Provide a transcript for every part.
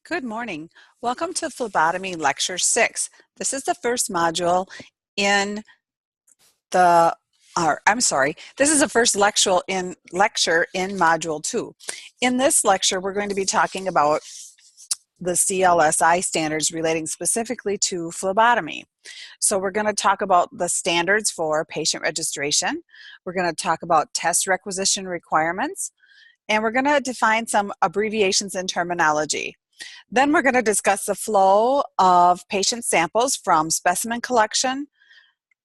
Good morning. Welcome to Phlebotomy Lecture 6. This is the first module in this is the first lecture in Module 2. In this lecture, we're going to be talking about the CLSI standards relating specifically to phlebotomy. So we're going to talk about the standards for patient registration. We're going to talk about test requisition requirements, and we're going to define some abbreviations and terminology. Then we're going to discuss the flow of patient samples from specimen collection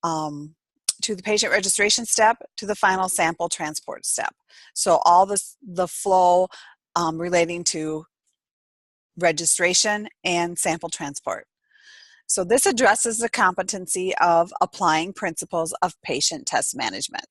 to the patient registration step to the final sample transport step. So all the flow relating to registration and sample transport. So this addresses the competency of applying principles of patient test management.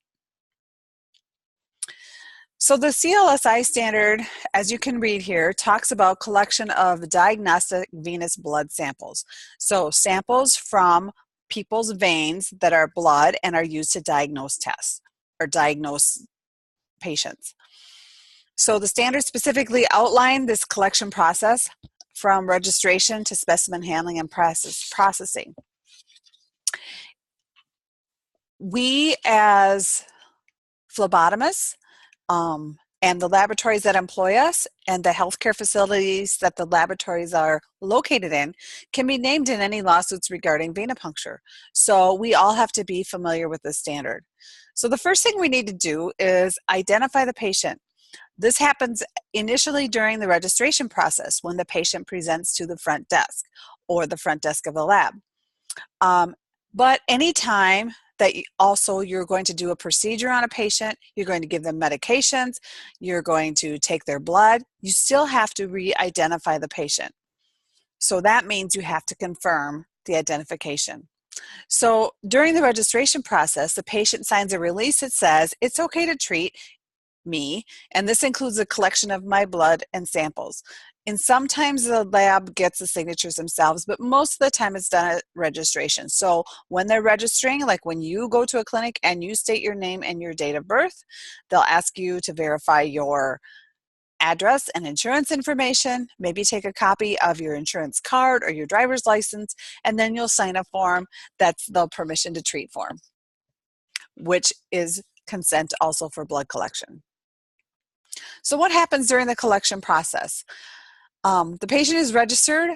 So the CLSI standard, as you can read here, talks about collection of diagnostic venous blood samples. So samples from people's veins that are blood and are used to diagnose tests or diagnose patients. So the standards specifically outline this collection process from registration to specimen handling and processing. We as phlebotomists and the laboratories that employ us and the healthcare facilities that the laboratories are located in can be named in any lawsuits regarding venipuncture. So we all have to be familiar with this standard. So the first thing we need to do is identify the patient. This happens initially during the registration process when the patient presents to the front desk or the front desk of the lab. But anytime that you're going to do a procedure on a patient, you're going to give them medications, you're going to take their blood, you still have to re-identify the patient. So that means you have to confirm the identification. So during the registration process, the patient signs a release that says, it's okay to treat me, and this includes the collection of my blood and samples. And sometimes the lab gets the signatures themselves, but most of the time it's done at registration. So when they're registering, like when you go to a clinic and you state your name and your date of birth, they'll ask you to verify your address and insurance information, maybe take a copy of your insurance card or your driver's license, and then you'll sign a form that's the permission to treat form, which is consent also for blood collection. So what happens during the collection process? The patient is registered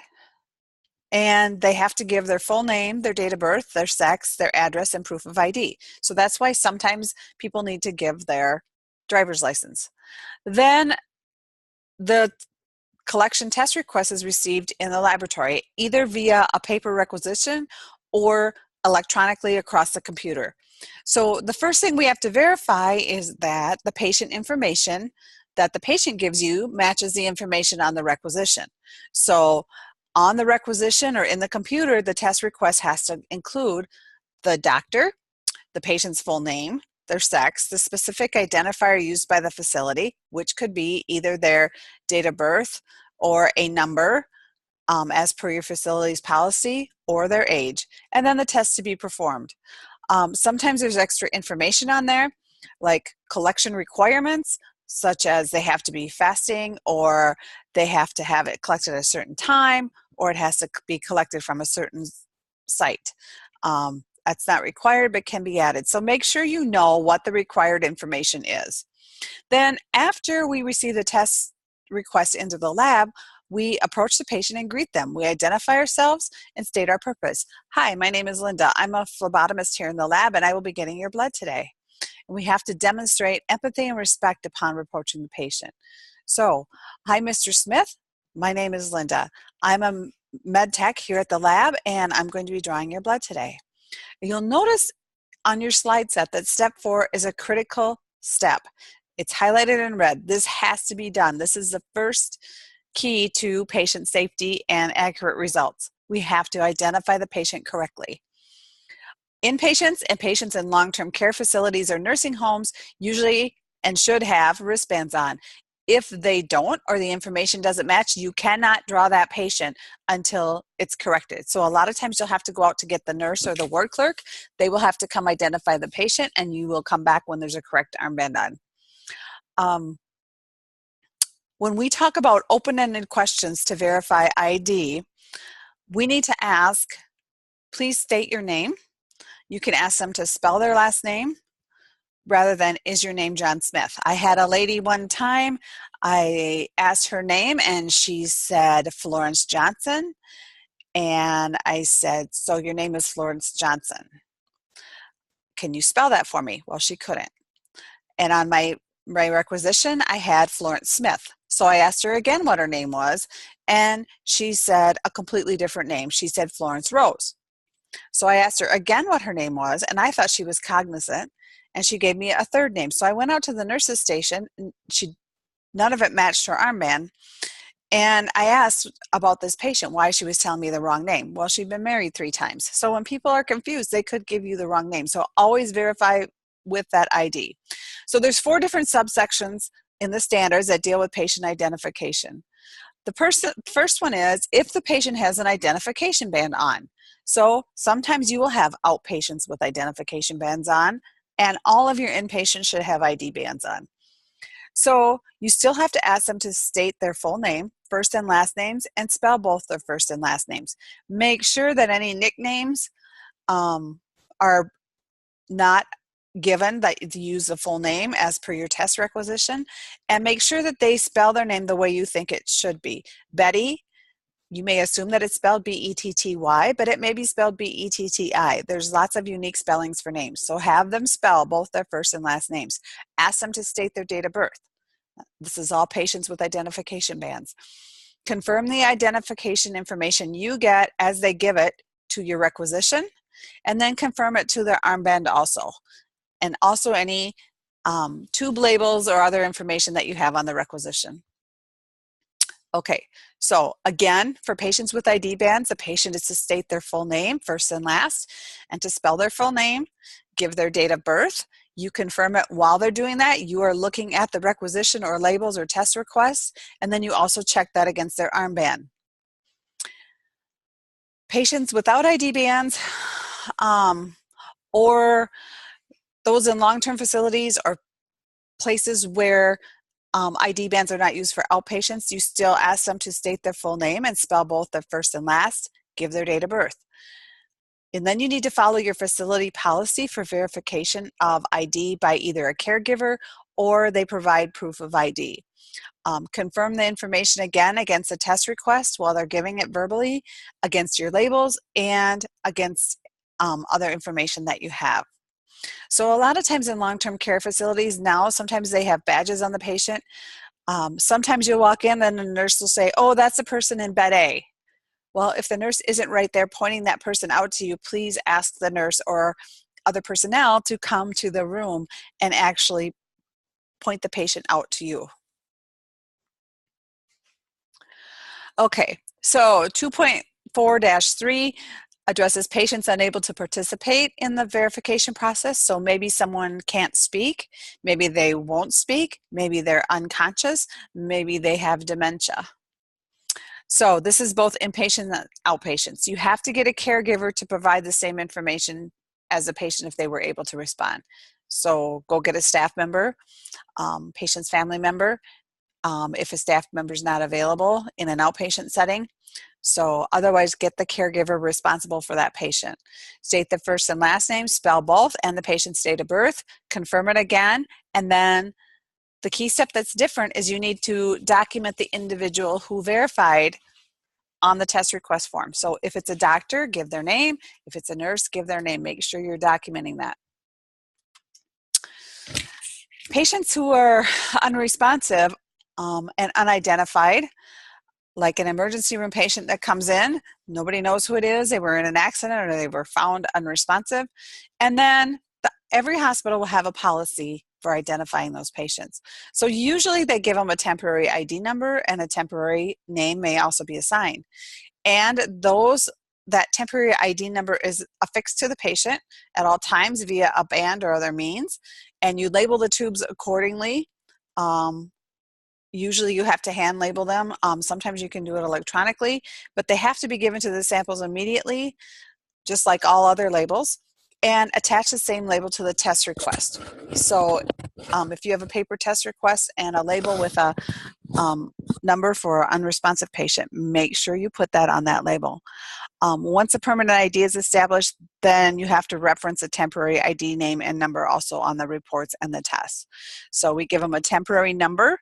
and they have to give their full name, their date of birth, their sex, their address, and proof of ID. So that's why sometimes people need to give their driver's license. Then the collection test request is received in the laboratory, either via a paper requisition or electronically across the computer. So the first thing we have to verify is that the patient information that the patient gives you matches the information on the requisition. So on the requisition or in the computer, the test request has to include the doctor, the patient's full name, their sex, the specific identifier used by the facility, which could be either their date of birth or a number as per your facility's policy, or their age, and then the test to be performed. Sometimes there's extra information on there, like collection requirements, such as they have to be fasting, or they have to have it collected at a certain time, or it has to be collected from a certain site. That's not required, but can be added. So make sure you know what the required information is. Then after we receive the test request into the lab, we approach the patient and greet them. We identify ourselves and state our purpose. Hi, my name is Linda. I'm a phlebotomist here in the lab, and I will be getting your blood today. And we have to demonstrate empathy and respect upon approaching the patient. So, hi, Mr. Smith. My name is Linda. I'm a med tech here at the lab, and I'm going to be drawing your blood today. You'll notice on your slide set that step 4 is a critical step. It's highlighted in red. This has to be done. This is the first key to patient safety and accurate results. We have to identify the patient correctly. Inpatients and patients in long-term care facilities or nursing homes usually and should have wristbands on. If they don't, or the information doesn't match, you cannot draw that patient until it's corrected. So a lot of times you'll have to go out to get the nurse or the ward clerk. They will have to come identify the patient, and you will come back when there's a correct armband on. When we talk about open-ended questions to verify ID, we need to ask, please state your name. You can ask them to spell their last name rather than, is your name John Smith? I had a lady one time, I asked her name and she said Florence Johnson. And I said, so your name is Florence Johnson. Can you spell that for me? Well, she couldn't. And on my requisition, I had Florence Smith. So I asked her again what her name was, and she said a completely different name. She said Florence Rose. So I asked her again what her name was, and I thought she was cognizant, and she gave me a third name. So I went out to the nurse's station, and none of it matched her armband. And I asked about this patient, why she was telling me the wrong name. Well, she'd been married 3 times. So when people are confused, they could give you the wrong name. So always verify with that ID. So there's 4 different subsections in the standards that deal with patient identification. The first one is if the patient has an identification band on. So sometimes you will have outpatients with identification bands on, and all of your inpatients should have ID bands on. So you still have to ask them to state their full name, first and last names, and spell both their first and last names. Make sure that any nicknames are not given, that you use the full name as per your test requisition, and make sure that they spell their name the way you think it should be. Betty, you may assume that it's spelled B-E-T-T-Y, but it may be spelled B-E-T-T-I. There's lots of unique spellings for names, so have them spell both their first and last names. Ask them to state their date of birth. This is all patients with identification bands. Confirm the identification information you get as they give it to your requisition, and then confirm it to their armband also. And also any tube labels or other information that you have on the requisition. Okay, so again, for patients with ID bands, the patient is to state their full name, first and last, and to spell their full name, give their date of birth. You confirm it while they're doing that. You are looking at the requisition or labels or test requests, and then you also check that against their armband. Patients without ID bands or those in long-term facilities or places where ID bands are not used for outpatients, you still ask them to state their full name and spell both their first and last, give their date of birth. And then you need to follow your facility policy for verification of ID by either a caregiver or they provide proof of ID. Confirm the information again against a test request while they're giving it verbally, against your labels, and against other information that you have. So a lot of times in long-term care facilities now, sometimes they have badges on the patient. Sometimes you'll walk in and the nurse will say, oh, that's the person in bed A. Well, if the nurse isn't right there pointing that person out to you, please ask the nurse or other personnel to come to the room and actually point the patient out to you. Okay, so 2.4-3 addresses patients unable to participate in the verification process. So maybe someone can't speak, maybe they won't speak, maybe they're unconscious, maybe they have dementia. So this is both inpatient and outpatients. You have to get a caregiver to provide the same information as the patient if they were able to respond. So go get a staff member, patient's family member, if a staff member is not available in an outpatient setting. So otherwise, get the caregiver responsible for that patient. State the first and last name, spell both, and the patient's date of birth, confirm it again, and then the key step that's different is you need to document the individual who verified on the test request form. So if it's a doctor, give their name. If it's a nurse, give their name. Make sure you're documenting that. Patients who are unresponsive and unidentified, like an emergency room patient that comes in, nobody knows who it is, they were in an accident or they were found unresponsive. And then every hospital will have a policy for identifying those patients. So usually they give them a temporary ID number and a temporary name may also be assigned. And that temporary ID number is affixed to the patient at all times via a band or other means, and you label the tubes accordingly. Usually you have to hand label them. Sometimes you can do it electronically, but they have to be given to the samples immediately, just like all other labels. and attach the same label to the test request. So if you have a paper test request and a label with a number for unresponsive patient, make sure you put that on that label. Once a permanent ID is established, then you have to reference a temporary ID name and number also on the reports and the tests. So we give them a temporary number.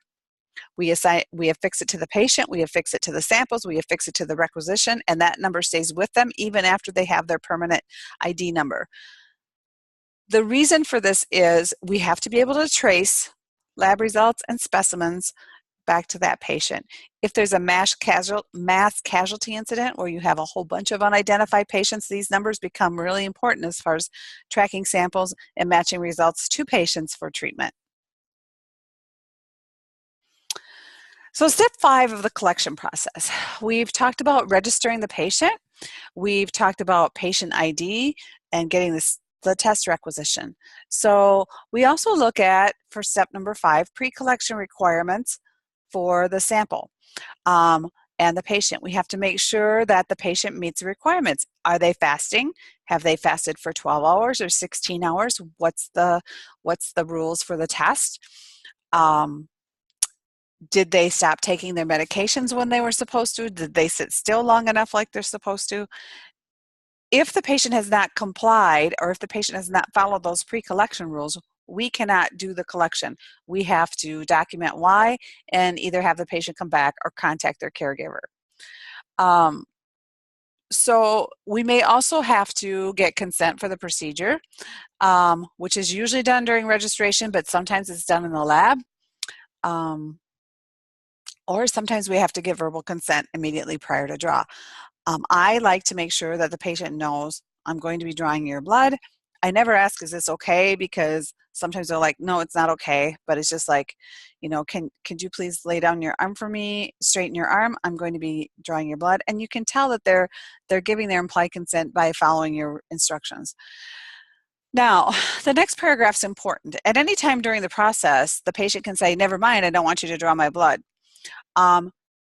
We affix it to the patient, we affix it to the samples, we affix it to the requisition, and that number stays with them even after they have their permanent ID number. The reason for this is we have to be able to trace lab results and specimens back to that patient. If there's a mass casualty incident where you have a whole bunch of unidentified patients, these numbers become really important as far as tracking samples and matching results to patients for treatment. So step 5 of the collection process. We've talked about registering the patient. We've talked about patient ID and getting the test requisition. So we also look at, for step number 5, pre-collection requirements for the sample and the patient. We have to make sure that the patient meets the requirements. Are they fasting? Have they fasted for 12 hours or 16 hours? What's the rules for the test? Did they stop taking their medications when they were supposed to? Did they sit still long enough like they're supposed to? If the patient has not complied, or if the patient has not followed those pre-collection rules, we cannot do the collection. We have to document why and either have the patient come back or contact their caregiver. So we may also have to get consent for the procedure, which is usually done during registration, but sometimes it's done in the lab. Or sometimes we have to give verbal consent immediately prior to draw. I like to make sure that the patient knows I'm going to be drawing your blood. I never ask, is this okay? Because sometimes they're like, no, it's not okay. But it's just like, you know, could you please lay down your arm for me, straighten your arm? I'm going to be drawing your blood. And you can tell that they're giving their implied consent by following your instructions. Now, the next paragraph is important. At any time during the process, the patient can say, never mind, I don't want you to draw my blood.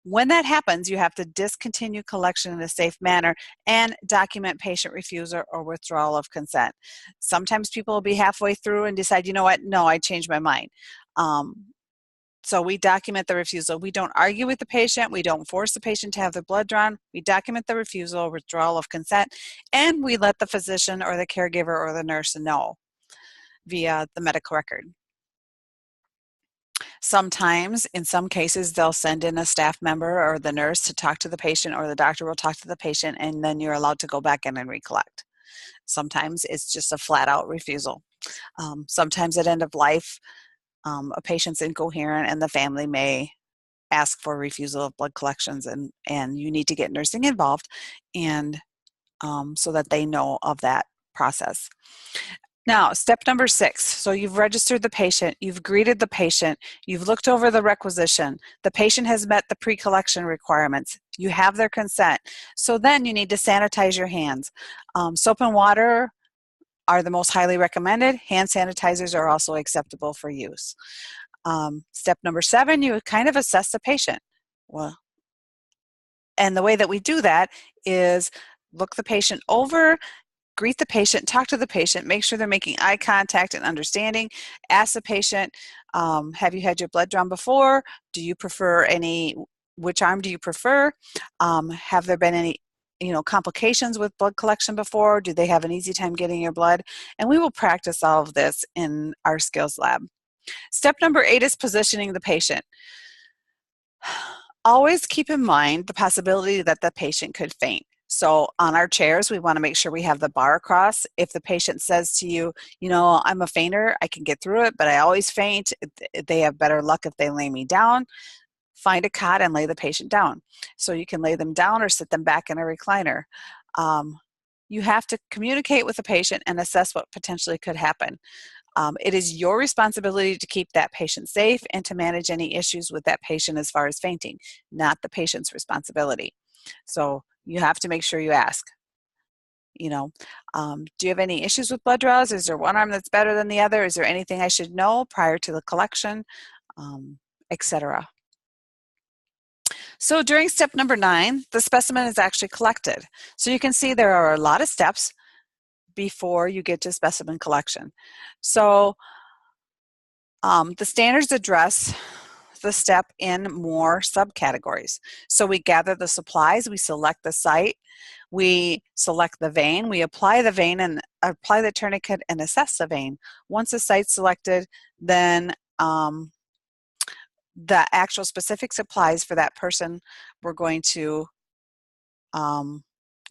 When that happens, you have to discontinue collection in a safe manner and document patient refusal or withdrawal of consent. Sometimes people will be halfway through and decide, you know what, no, I changed my mind. So we document the refusal. We don't argue with the patient. We don't force the patient to have their blood drawn. We document the refusal, withdrawal of consent, and we let the physician or the caregiver or the nurse know via the medical record. Sometimes, in some cases, they'll send in a staff member or the nurse to talk to the patient, or the doctor will talk to the patient, and then you're allowed to go back in and recollect. Sometimes it's just a flat-out refusal. Sometimes at end of life, a patient's incoherent and the family may ask for refusal of blood collections, and you need to get nursing involved and so that they know of that process. Now, step number 6. So you've registered the patient, you've greeted the patient, you've looked over the requisition, the patient has met the pre-collection requirements, you have their consent. So then you need to sanitize your hands. Soap and water are the most highly recommended. Hand sanitizers are also acceptable for use. Step number 7, you kind of assess the patient. Well, and the way that we do that is look the patient over, greet the patient, talk to the patient, make sure they're making eye contact and understanding. Ask the patient, have you had your blood drawn before? Do you prefer which arm do you prefer? Have there been any complications with blood collection before? Do they have an easy time getting your blood? And we will practice all of this in our skills lab. Step number 8 is positioning the patient. Always keep in mind the possibility that the patient could faint. So on our chairs, we want to make sure we have the bar across. If the patient says to you, I'm a fainter, I can get through it, but I always faint, they have better luck if they lay me down. Find a cot and lay the patient down. So you can lay them down or sit them back in a recliner. You have to communicate with the patient and assess what potentially could happen. It is your responsibility to keep that patient safe and to manage any issues with that patient as far as fainting, not the patient's responsibility. So you have to make sure you ask, do you have any issues with blood draws? Is there one arm that's better than the other? Is there anything I should know prior to the collection, etc. So during step number 9, the specimen is actually collected. So you can see there are a lot of steps. before you get to specimen collection. So the standards address the step in more subcategories. So we gather the supplies, we select the site, we select the vein, we apply the vein and apply the tourniquet and assess the vein. Once the site's selected, then the actual specific supplies for that person we're going to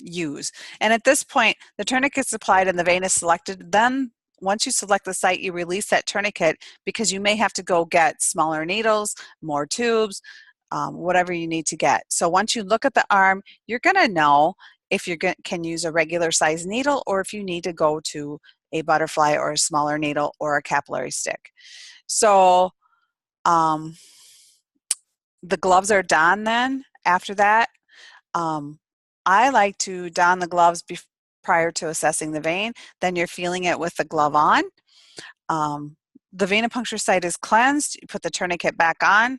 use. And at this point, the tourniquet's applied and the vein is selected. Then once you select the site, you release that tourniquet because you may have to go get smaller needles, more tubes, whatever you need to get. So once you look at the arm, you're going to know if you can use a regular size needle or if you need to go to a butterfly or a smaller needle or a capillary stick. So the gloves are done then after that. I like to don the gloves prior to assessing the vein. Then you're feeling it with the glove on. The venipuncture site is cleansed. You put the tourniquet back on.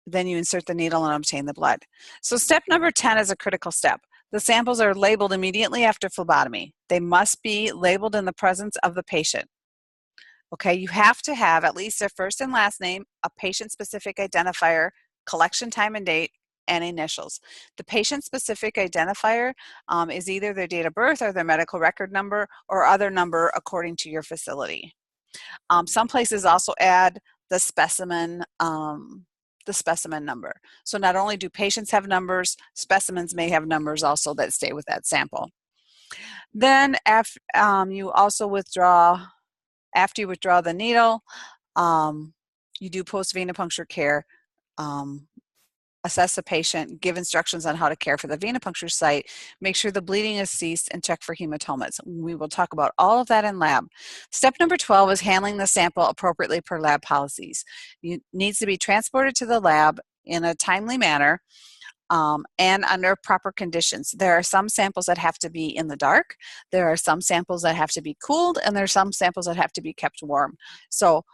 Then you insert the needle and obtain the blood. So step number 10 is a critical step. The samples are labeled immediately after phlebotomy. They must be labeled in the presence of the patient. Okay, you have to have at least their first and last name, a patient-specific identifier, collection time and date, and initials. The patient-specific identifier is either their date of birth or their medical record number or other number according to your facility. Some places also add the specimen number. So not only do patients have numbers, specimens may have numbers also that stay with that sample. Then after you withdraw the needle, you do post-venipuncture care, assess the patient, give instructions on how to care for the venipuncture site, make sure the bleeding has ceased, and check for hematomas. We will talk about all of that in lab. Step number 12 is handling the sample appropriately per lab policies. It needs to be transported to the lab in a timely manner and under proper conditions. There are some samples that have to be in the dark, there are some samples that have to be cooled, and there are some samples that have to be kept warm. So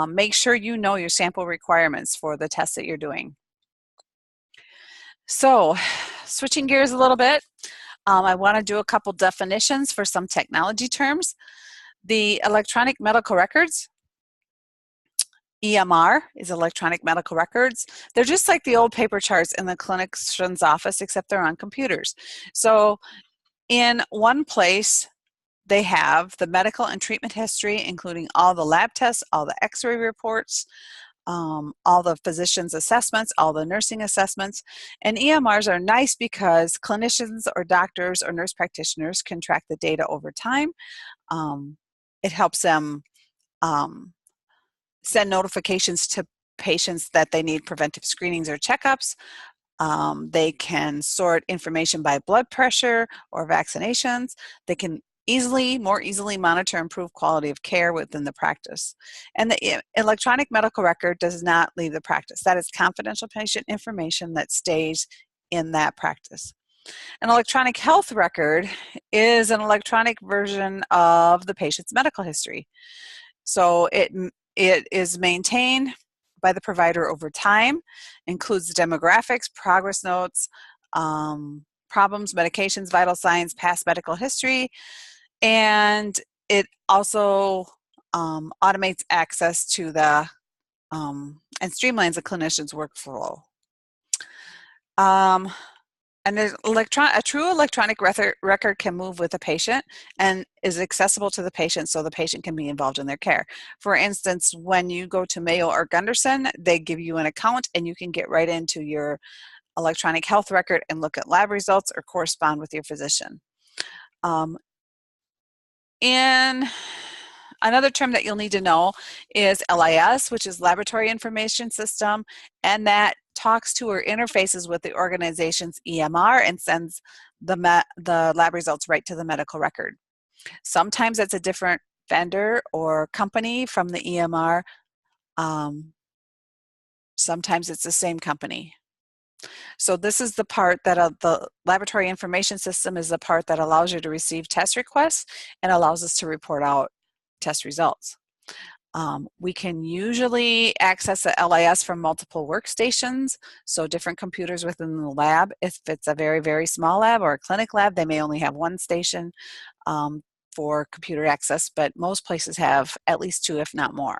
make sure you know your sample requirements for the test that you're doing. So switching gears a little bit, I want to do a couple definitions for some technology terms. The electronic medical records, EMR is electronic medical records. They're just like the old paper charts in the clinician's office, except they're on computers. So in one place, they have the medical and treatment history, including all the lab tests, all the x-ray reports, all the physician's assessments, all the nursing assessments. And EMRs are nice because clinicians or doctors or nurse practitioners can track the data over time. It helps them send notifications to patients that they need preventive screenings or checkups. They can sort information by blood pressure or vaccinations. They can more easily monitor and improve quality of care within the practice. And the electronic medical record does not leave the practice. That is confidential patient information that stays in that practice. An electronic health record is an electronic version of the patient's medical history. So it is maintained by the provider over time, includes demographics, progress notes, problems, medications, vital signs, past medical history, and it also automates access to the and streamlines the clinician's workflow. And a true electronic record can move with the patient and is accessible to the patient so the patient can be involved in their care. For instance, when you go to Mayo or Gundersen, they give you an account and you can get right into your electronic health record and look at lab results or correspond with your physician. And another term that you'll need to know is LIS, which is Laboratory Information System, and that talks to or interfaces with the organization's EMR and sends the lab results right to the medical record. Sometimes it's a different vendor or company from the EMR. Sometimes it's the same company. So this is the part that the laboratory information system is the part that allows you to receive test requests and allows us to report out test results. We can usually access the LIS from multiple workstations, so different computers within the lab. If it's a very, very small lab or a clinic lab, they may only have one station for computer access, but most places have at least two, if not more.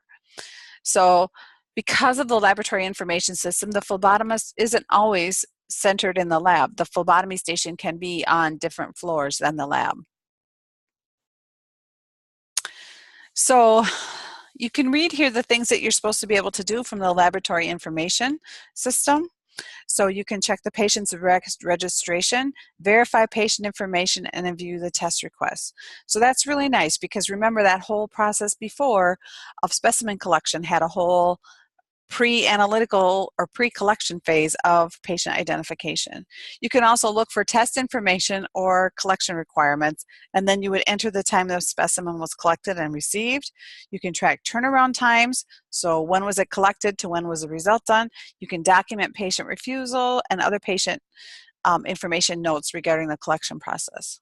So because of the laboratory information system, the phlebotomist isn't always centered in the lab. The phlebotomy station can be on different floors than the lab. So you can read here the things that you're supposed to be able to do from the laboratory information system. So you can check the patient's registration, verify patient information, and then view the test requests. So that's really nice because remember that whole process before of specimen collection had a whole pre-analytical or pre-collection phase of patient identification. You can also look for test information or collection requirements, and then you would enter the time the specimen was collected and received. You can track turnaround times, so when was it collected to when was the result done. You can document patient refusal and other patient information notes regarding the collection process.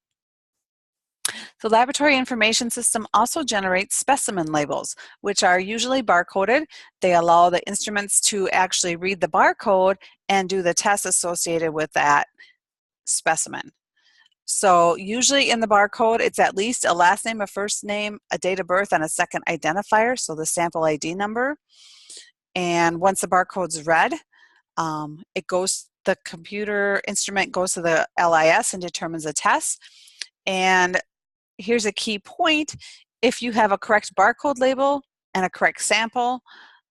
The laboratory information system also generates specimen labels, which are usually barcoded. They allow the instruments to actually read the barcode and do the tests associated with that specimen. So usually in the barcode, it's at least a last name, a first name, a date of birth, and a second identifier, so the sample ID number. And once the barcode's read, the computer instrument goes to the LIS and determines a test. And here's a key point. If you have a correct barcode label and a correct sample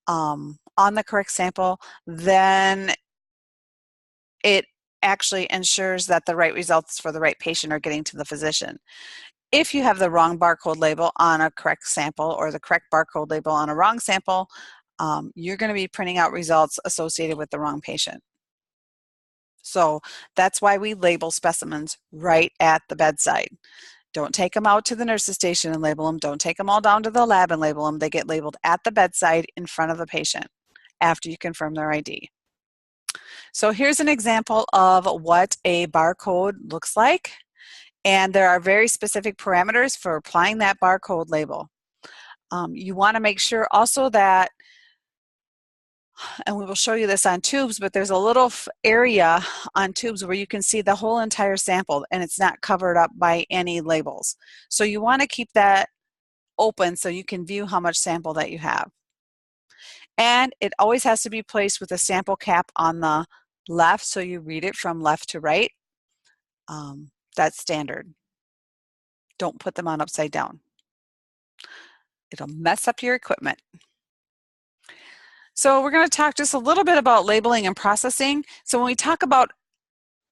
on the correct sample, then it actually ensures that the right results for the right patient are getting to the physician. If you have the wrong barcode label on a correct sample or the correct barcode label on a wrong sample, you're going to be printing out results associated with the wrong patient. So that's why we label specimens right at the bedside. Don't take them out to the nurse's station and label them. Don't take them all down to the lab and label them. They get labeled at the bedside in front of the patient after you confirm their ID. So here's an example of what a barcode looks like. And there are very specific parameters for applying that barcode label. You want to make sure also that, and we will show you this on tubes, but there's a little area on tubes where you can see the whole entire sample and it's not covered up by any labels. So you want to keep that open so you can view how much sample that you have. And it always has to be placed with a sample cap on the left so you read it from left to right. That's standard. Don't put them on upside down. It'll mess up your equipment. So we're going to talk just a little bit about labeling and processing. So when we talk about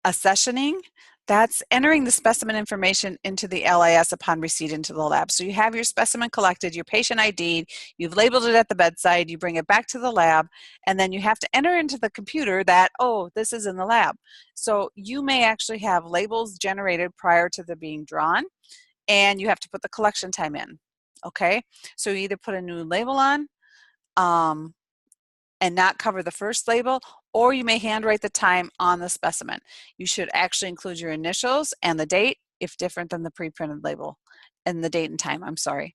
accessioning, that's entering the specimen information into the LIS upon receipt into the lab. So you have your specimen collected, your patient ID'd, you've labeled it at the bedside, you bring it back to the lab, and then you have to enter into the computer that, oh, this is in the lab. So you may actually have labels generated prior to the being drawn, and you have to put the collection time in, okay? So you either put a new label on, and not cover the first label, or you may handwrite the time on the specimen. You should actually include your initials and the date if different than the pre-printed label, and the date and time, I'm sorry.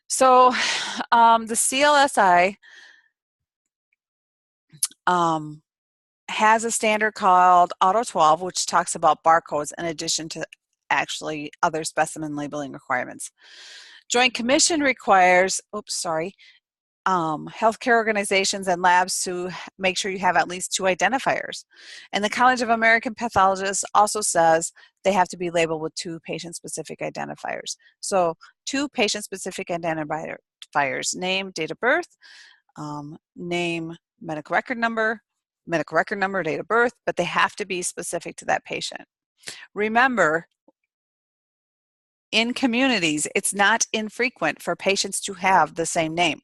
So the CLSI has a standard called Auto 12, which talks about barcodes in addition to actually other specimen labeling requirements. Joint Commission requires, healthcare organizations and labs to make sure you have at least 2 identifiers. And the College of American Pathologists also says they have to be labeled with 2 patient-specific identifiers. So 2 patient-specific identifiers, name, date of birth, name, medical record number, date of birth, but they have to be specific to that patient. Remember, in communities, it's not infrequent for patients to have the same name.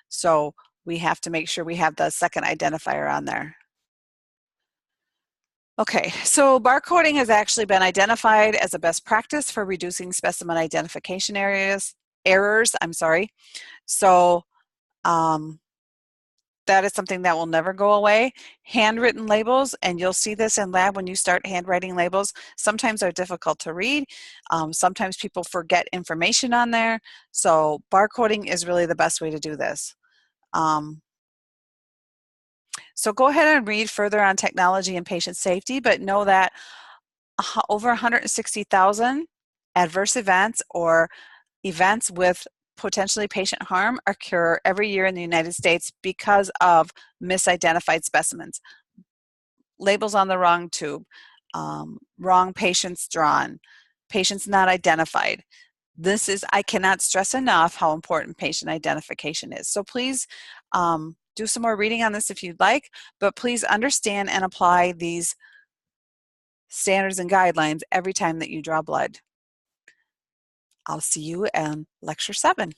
So we have to make sure we have the second identifier on there. Okay, so barcoding has actually been identified as a best practice for reducing specimen identification errors. So That is something that will never go away. Handwritten labels, and you'll see this in lab when you start handwriting labels, sometimes are difficult to read. Sometimes people forget information on there. So barcoding is really the best way to do this. So go ahead and read further on technology and patient safety, but know that over 160,000 adverse events or events with potentially patient harm occur every year in the United States because of misidentified specimens. Labels on the wrong tube, wrong patients drawn, patients not identified. This is, I cannot stress enough how important patient identification is. So please do some more reading on this if you'd like, but please understand and apply these standards and guidelines every time that you draw blood. I'll see you in lecture 7.